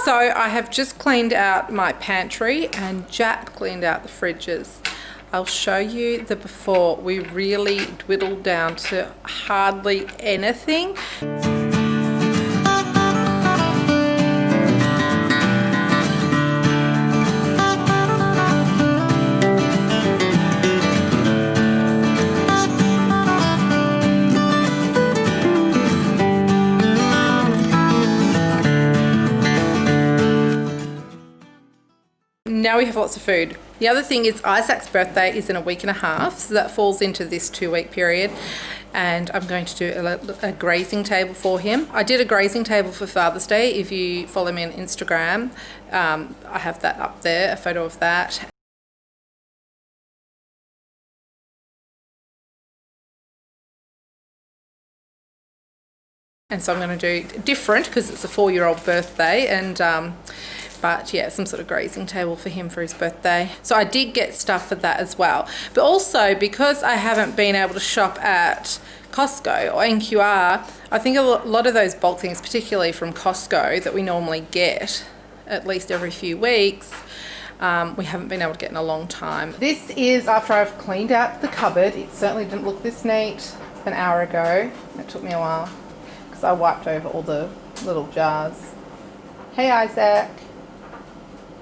So I have just cleaned out my pantry and Jack cleaned out the fridges. I'll show you the before. We really dwindled down to hardly anything. Now we have lots of food. The other thing is Isaac's birthday is in a week and a half, so that falls into this 2-week period, and I'm going to do a grazing table for him. I did a grazing table for Father's Day. If you follow me on Instagram, I have that up there, a photo of that. And so I'm going to do different because it's a 4-year-old birthday, and but yeah, some sort of grazing table for him for his birthday. So I did get stuff for that as well. But also, because I haven't been able to shop at Costco or NQR, I think a lot of those bulk things, particularly from Costco, that we normally get at least every few weeks, we haven't been able to get in a long time. This is after I've cleaned out the cupboard. It certainly didn't look this neat an hour ago. It took me a while because I wiped over all the little jars. Hey, Isaac.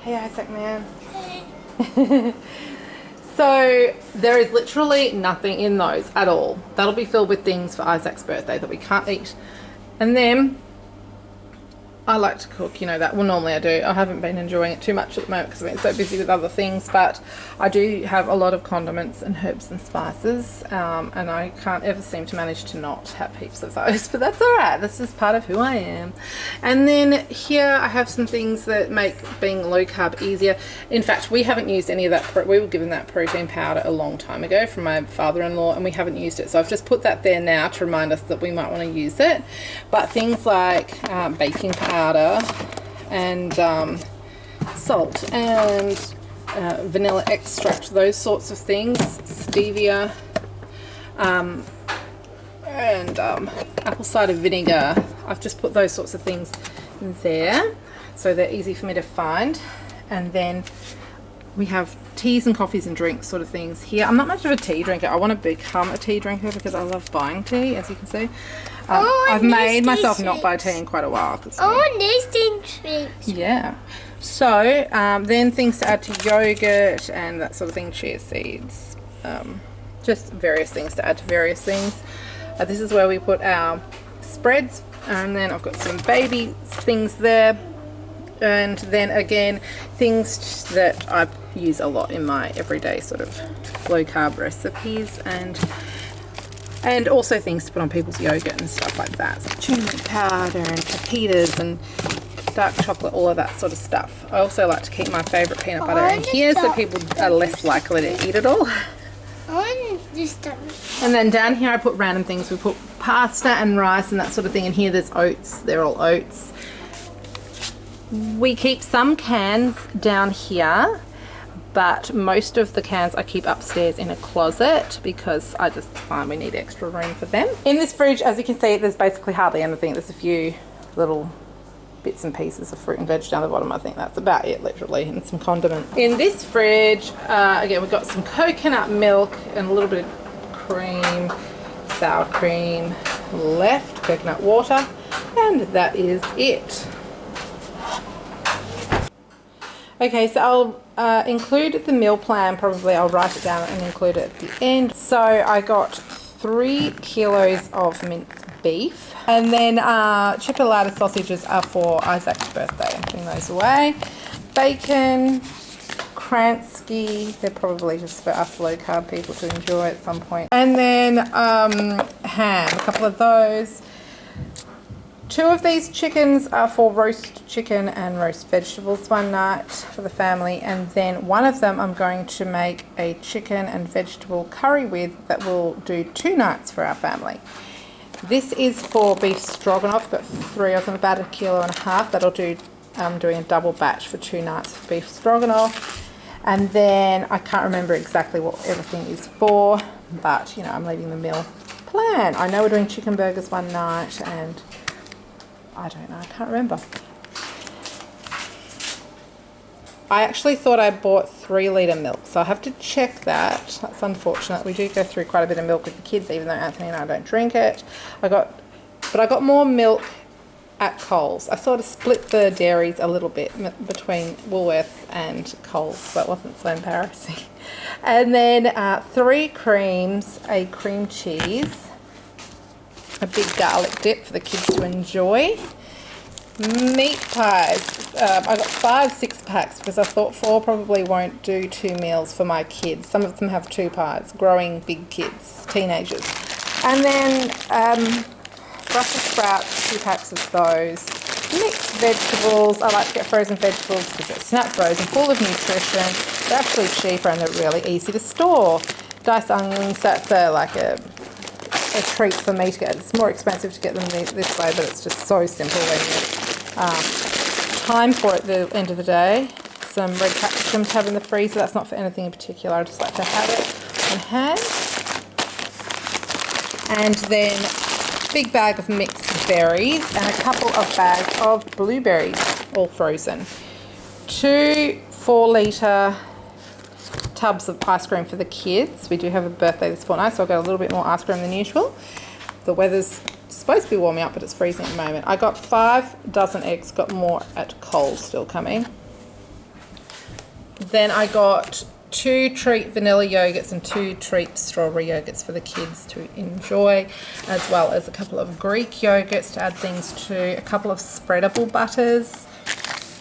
Hey, Isaac, man. So there is literally nothing in those at all. That'll be filled with things for Isaac's birthday that we can't eat. And then I like to cook, you know that. Well, normally I do. I haven't been enjoying it too much at the moment because I've been so busy with other things, but I do have a lot of condiments and herbs and spices, and I can't ever seem to manage to not have heaps of those, but that's all right. That's just part of who I am. And then here I have some things that make being low carb easier. In fact, we haven't used any of that. We were given that protein powder a long time ago from my father-in-law, and we haven't used it. So I've just put that there now to remind us that we might want to use it. But things like baking powder, and salt and vanilla extract, those sorts of things, stevia, and apple cider vinegar. I've just put those sorts of things there so they're easy for me to find. And then we have teas and coffees and drinks sort of things here. I'm not much of a tea drinker. I want to become a tea drinker because I love buying tea, as you can see. I've made myself not buy tea in quite a while. Oh, these things. Yeah. So then things to add to yogurt and that sort of thing, chia seeds, just various things to add to various things. This is where we put our spreads, and then I've got some baby things there. And then again, things that I use a lot in my everyday sort of low carb recipes, and also things to put on people's yogurt and stuff like that. So turmeric powder and pepitas and dark chocolate, all of that sort of stuff. I also like to keep my favourite peanut butter in here so people are less likely to eat it all. And then down here I put random things. We put pasta and rice and that sort of thing. And here there's oats. They're all oats. We keep some cans down here, but most of the cans I keep upstairs in a closet because I just find we need extra room for them. In this fridge, as you can see, there's basically hardly anything. There's a few little bits and pieces of fruit and veg down the bottom. I think that's about it, literally, and some condiments. In this fridge, again, we've got some coconut milk and a little bit of cream, sour cream left, coconut water, and that is it. Okay, so I'll include the meal plan, probably I'll write it down and include it at the end. So I got 3 kilos of minced beef, and then chipolata sausages are for Isaac's birthday. I'm putting those away. Bacon, Kransky, they're probably just for us low carb people to enjoy at some point. And then ham, a couple of those. 2 of these chickens are for roast chicken and roast vegetables one night for the family, and then one of them I'm going to make a chicken and vegetable curry with that will do 2 nights for our family. This is for beef stroganoff, but 3 of them, about 1.5 kilos. That'll do, I'm doing a double batch for 2 nights of beef stroganoff. And then I can't remember exactly what everything is for, but you know, I'm leaving the meal plan. I know we're doing chicken burgers one night, and I don't know, I can't remember. I actually thought I bought 3 litre milk, so I have to check that. That's unfortunate. We do go through quite a bit of milk with the kids, even though Anthony and I don't drink it. But I got more milk at Coles. I sort of split the dairies a little bit between Woolworths and Coles, so it wasn't so embarrassing. And then 3 creams, a cream cheese, a big garlic dip for the kids to enjoy. Meat pies. I got 5 6-packs because I thought 4 probably won't do 2 meals for my kids. Some of them have 2 pies, growing big kids, teenagers. And then Brussels sprouts, 2 packs of those. Mixed vegetables. I like to get frozen vegetables because they're snap frozen, full of nutrition. They're actually cheaper and they're really easy to store. Diced onions, that's like a treat for me to get. It's more expensive to get them this way, but it's just so simple when you time for it at the end of the day. Some red capsicum to have in the freezer. That's not for anything in particular. I just like to have it on hand. And then a big bag of mixed berries and a couple of bags of blueberries, all frozen. 2 4-litre tubs of ice cream for the kids. We do have a birthday this fortnight, so I've got a little bit more ice cream than usual. The weather's supposed to be warming up, but it's freezing at the moment. I got 5 dozen eggs, got more at Coles still coming. Then I got 2 treat vanilla yogurts and 2 treat strawberry yogurts for the kids to enjoy, as well as a couple of Greek yogurts to add things to, a couple of spreadable butters,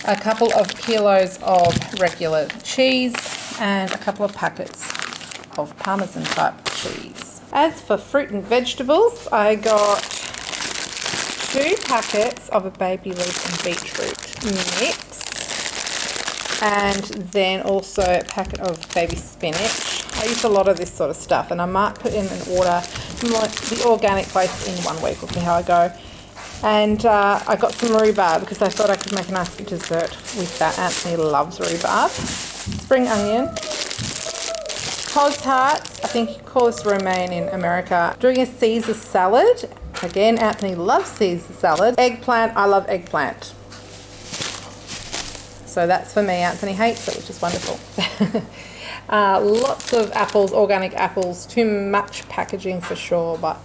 a couple of kilos of regular cheese, and a couple of packets of Parmesan type cheese. As for fruit and vegetables, I got 2 packets of a baby leaf and beetroot mix, and then also a packet of baby spinach. I use a lot of this sort of stuff, and I might put in an order from the organic place in 1 week. We'll see how I go. And I got some rhubarb because I thought I could make a nice dessert with that. Anthony loves rhubarb. Spring onion, cos hearts, I think you call this romaine in America. Doing a Caesar salad. Again, Anthony loves Caesar salad. Eggplant, I love eggplant. So that's for me. Anthony hates it, which is wonderful. Lots of apples, organic apples. Too much packaging for sure, but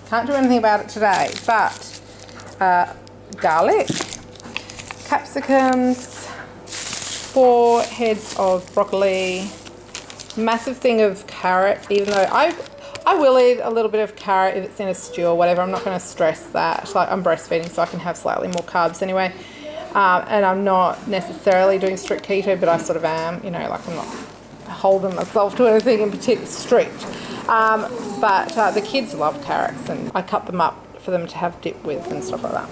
can't do anything about it today. But garlic, capsicums, 4 heads of broccoli, massive thing of carrots, even though I will eat a little bit of carrot if it's in a stew or whatever. I'm not going to stress that. Like, I'm breastfeeding, so I can have slightly more carbs anyway. And I'm not necessarily doing strict keto, but I sort of am, you know, like I'm not holding myself to anything in particular strict. But the kids love carrots, and I cut them up for them to have dip with and stuff like that.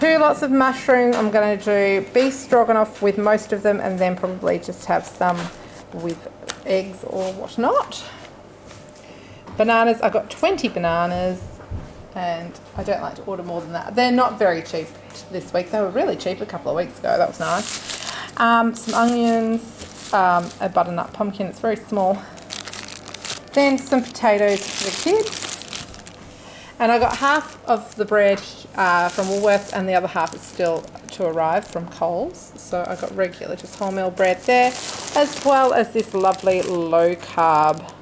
2 lots of mushroom. I'm going to do beef stroganoff with most of them, and then probably just have some with eggs or whatnot. Bananas, I got 20 bananas, and I don't like to order more than that. They're not very cheap this week. They were really cheap a couple of weeks ago. That was nice. Some onions, a butternut pumpkin. It's very small. Then some potatoes for the kids. And I got half of the bread from Woolworths, and the other half is still to arrive from Coles. So I got regular, just wholemeal bread there, as well as this lovely low carb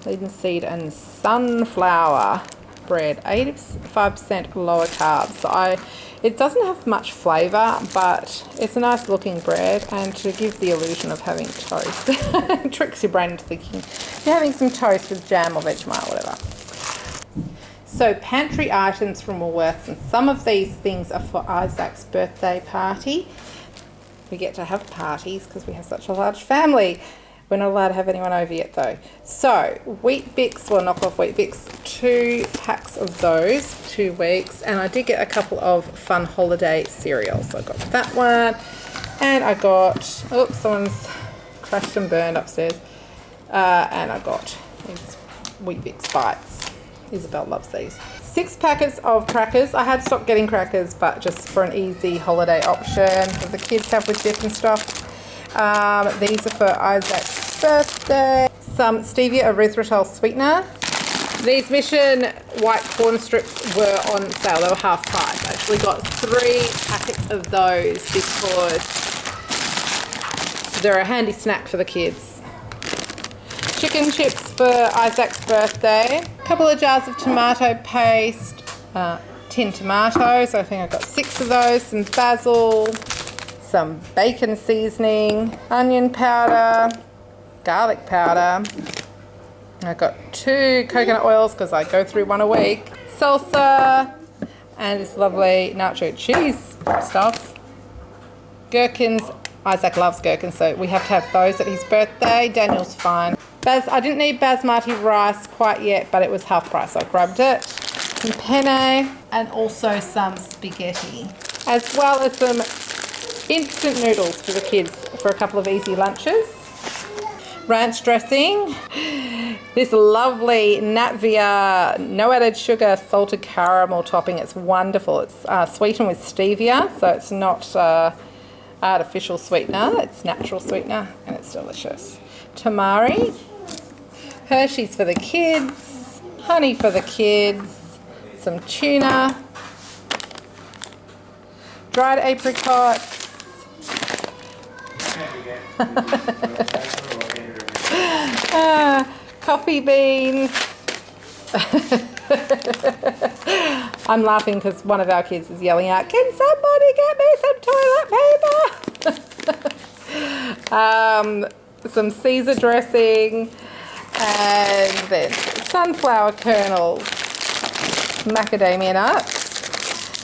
linseed and sunflower bread, 85% lower carb. So it doesn't have much flavour, but it's a nice looking bread, and to give the illusion of having toast, tricks your brain into thinking you're having some toast with jam or Vegemite or whatever. So pantry items from Woolworths, and some of these things are for Isaac's birthday party. We get to have parties because we have such a large family. We're not allowed to have anyone over yet though. So Wheat Bix, well, knockoff Wheat Bix, 2 packs of those, 2 weeks. And I did get a couple of fun holiday cereals. So I got that one, and I got, oops, someone's crashed and burned upstairs. And I got these Wheat Bix bites. Isabel loves these. 6 packets of crackers. I had stopped getting crackers, but just for an easy holiday option that the kids have with dip and stuff. These are for Isaac's birthday. Some stevia erythritol sweetener. These Mission white corn strips were on sale. They were half price. I actually got 3 packets of those because they're a handy snack for the kids. Chicken chips for Isaac's birthday. A couple of jars of tomato paste. Tin tomatoes. I think I got 6 of those. Some basil. Some bacon seasoning. Onion powder. Garlic powder. I got 2 coconut oils because I go through 1 a week. Salsa and this lovely nacho cheese stuff. Gherkins. Isaac loves gherkins, so we have to have those at his birthday. Daniel's fine. I didn't need basmati rice quite yet, but it was half price, so I grabbed it. Some penne and also some spaghetti, as well as some instant noodles for the kids for a couple of easy lunches. Ranch dressing. This lovely Natvia no added sugar salted caramel topping. It's wonderful. It's sweetened with stevia, so it's not artificial sweetener. It's natural sweetener and it's delicious. Tamari. Hershey's for the kids. Honey for the kids. Some tuna. Dried apricots. Coffee beans. I'm laughing because one of our kids is yelling out, "Can somebody get me some toilet paper?" Some Caesar dressing, and then sunflower kernels, macadamia nuts.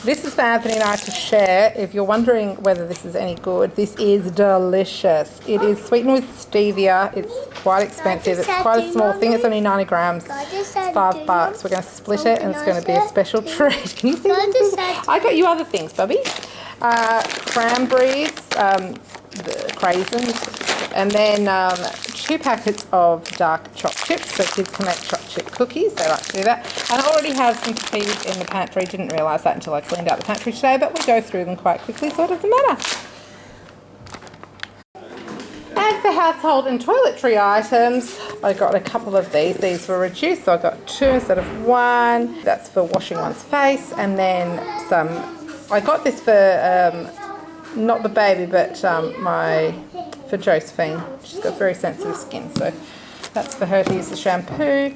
This is for Anthony and I to share. If you're wondering whether this is any good, this is delicious. It is sweetened with stevia. It's quite expensive. It's quite a small thing. It's only 90 grams. It's $5. We're going to split it and it's going to be a special treat. Can you see this? I got you other things, Bubby. Cranberries, the craisins, and then 2 packets of dark chopped chips so kids can make chopped chip cookies. They like to do that. And I already have some peas in the pantry. Didn't realise that until I cleaned out the pantry today, but we go through them quite quickly, so it doesn't matter. And for household and toiletry items, I got a couple of these. These were reduced, so I got 2 instead of 1. That's for washing one's face, and then some. I got this for not the baby, but for Josephine. She's got very sensitive skin, so that's for her to use the shampoo.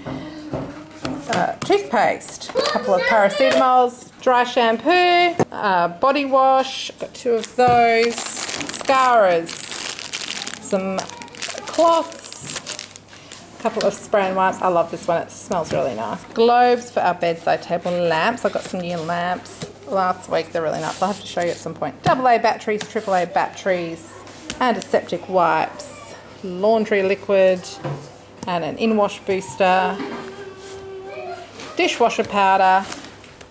Toothpaste, a couple of paracetamols, dry shampoo, body wash, got 2 of those, mascaras, some cloths, a couple of spray and wipes. I love this one, it smells really nice. Globes for our bedside table lamps. I got some new lamps last week, they're really nice. I'll have to show you at some point. AA batteries, AAA batteries, antiseptic wipes, laundry liquid, and an in-wash booster, dishwasher powder,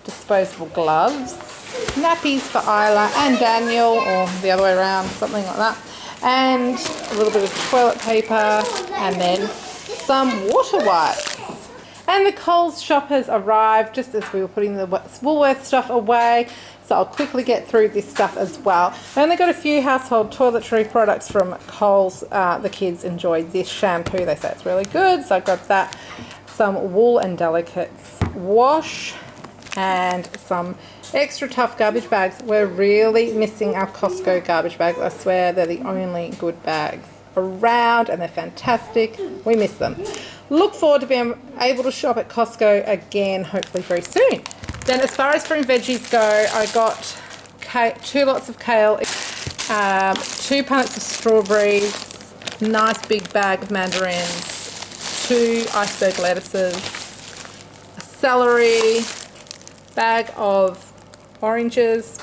disposable gloves, nappies for Isla and Daniel, or the other way around, something like that, and a little bit of toilet paper, and then some water wipes. And the Coles shop has arrived just as we were putting the Woolworths stuff away, so I'll quickly get through this stuff as well. I only got a few household toiletry products from Coles. The kids enjoyed this shampoo. They say it's really good, so I grabbed that. Some Wool and Delicates wash and some extra tough garbage bags. We're really missing our Costco garbage bags. I swear they're the only good bags around and they're fantastic. We miss them. Look forward to being able to shop at Costco again, hopefully very soon. Then as far as fruit and veggies go, I got 2 lots of kale, 2 punnets of strawberries, nice big bag of mandarins, 2 iceberg lettuces, a celery, bag of oranges,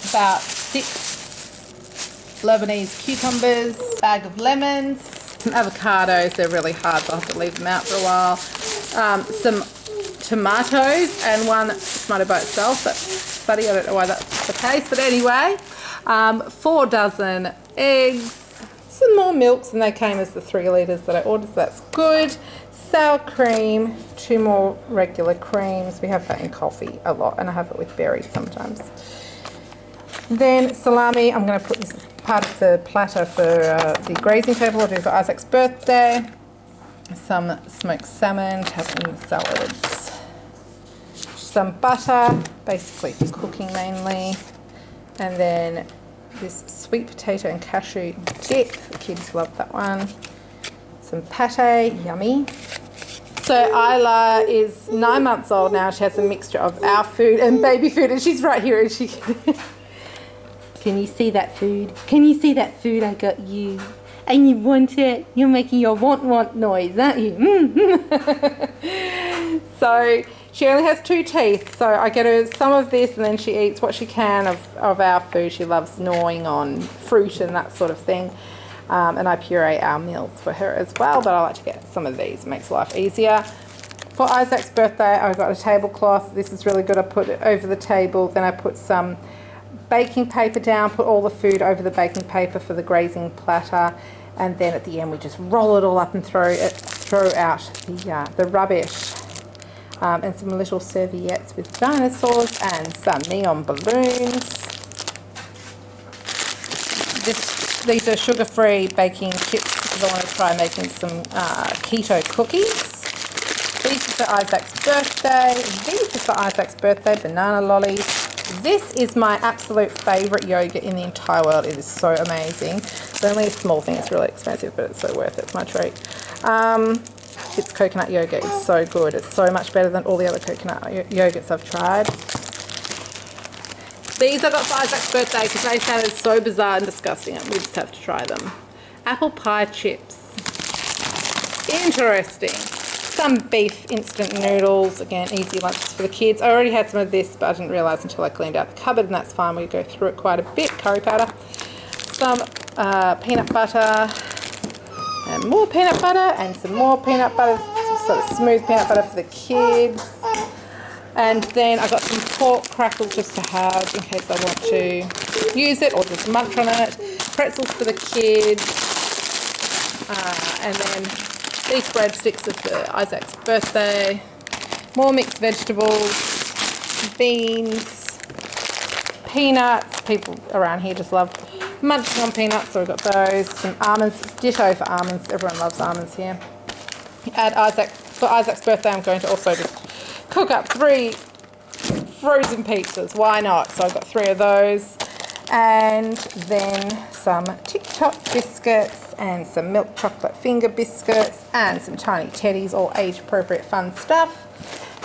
about 6 Lebanese cucumbers, bag of lemons, some avocados. They're really hard, so I'll have to leave them out for a while. Some tomatoes and 1 tomato by itself. That's funny, I don't know why that's the case, but anyway, 4 dozen eggs, some more milks, and they came as the 3 litres that I ordered, so that's good. Sour cream, 2 more regular creams. We have that in coffee a lot, and I have it with berries sometimes. Then salami, I'm going to put this as part of the platter for the grazing table I'll do for Isaac's birthday. some smoked salmon to have in the salads, some butter, basically for cooking mainly, and then this sweet potato and cashew dip. The kids love that one. Some pate, yummy. So Isla is 9 months old now. She has a mixture of our food and baby food, and she's right here and she can you see that food? Can you see that food I got you? And you want it? You're making your want noise, aren't you? So she only has 2 teeth, so I get her some of this and then she eats what she can of our food. She loves gnawing on fruit and that sort of thing. And I puree our meals for her as well, but I like to get some of these. It makes life easier. For Isaac's birthday, I got a tablecloth. This is really good. I put it over the table. Then I put some baking paper down, put all the food over the baking paper for the grazing platter. And then at the end, we just roll it all up and throw out the rubbish. And some little serviettes with dinosaurs and some neon balloons. These are sugar-free baking chips because I want to try making some keto cookies. These are for Isaac's birthday. These are for Isaac's birthday, banana lollies. This is my absolute favourite yogurt in the entire world. It is so amazing. It's only a small thing. It's really expensive, but it's so worth it. It's my treat. It's coconut yogurt. It's so good. It's so much better than all the other coconut yogurts I've tried. These I got for Isaac's birthday because they sounded so bizarre and disgusting and we just have to try them. Apple pie chips. Interesting. Some beef instant noodles. Again, easy lunches for the kids. I already had some of this, but I didn't realise until I cleaned out the cupboard, and that's fine. We go through it quite a bit. Curry powder. Some peanut butter. And more peanut butter. And some more peanut butter. Sort of smooth peanut butter for the kids. And then I got some pork crackles just to have in case I want to use it or just munch on it. Pretzels for the kids. And then these breadsticks are for Isaac's birthday. More mixed vegetables, beans, peanuts. People around here just love munching on peanuts, so we've got those. Some almonds. It's ditto for almonds. Everyone loves almonds here. For Isaac's birthday, I'm going to also just cook up 3 frozen pizzas. Why not? So I've got 3 of those. And then some Tic-Tac biscuits and some milk chocolate finger biscuits and some tiny teddies, all age-appropriate fun stuff.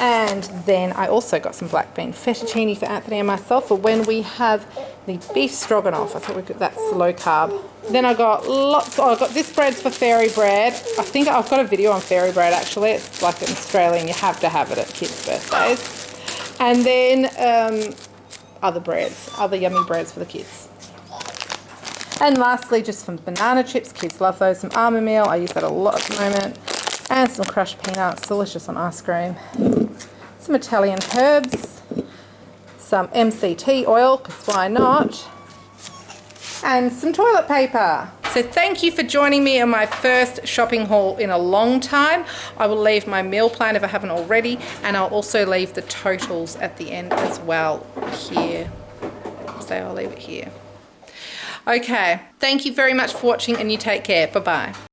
And then I also got some black bean fettuccine for Anthony and myself for when we have the beef stroganoff. I thought that's low carb. Then I got I got this bread's for fairy bread. I think I've got a video on fairy bread actually. It's like an Australian, you have to have it at kids' birthdays. And then other yummy breads for the kids. And lastly, just some banana chips. Kids love those. Some almond meal. I use that a lot at the moment. And some crushed peanuts, delicious on ice cream. Some Italian herbs. Some MCT oil, because why not? And some toilet paper. So thank you for joining me on my first shopping haul in a long time. I will leave my meal plan if I haven't already, and I'll also leave the totals at the end as well here. So I'll leave it here. Okay, thank you very much for watching and you take care. Bye-bye.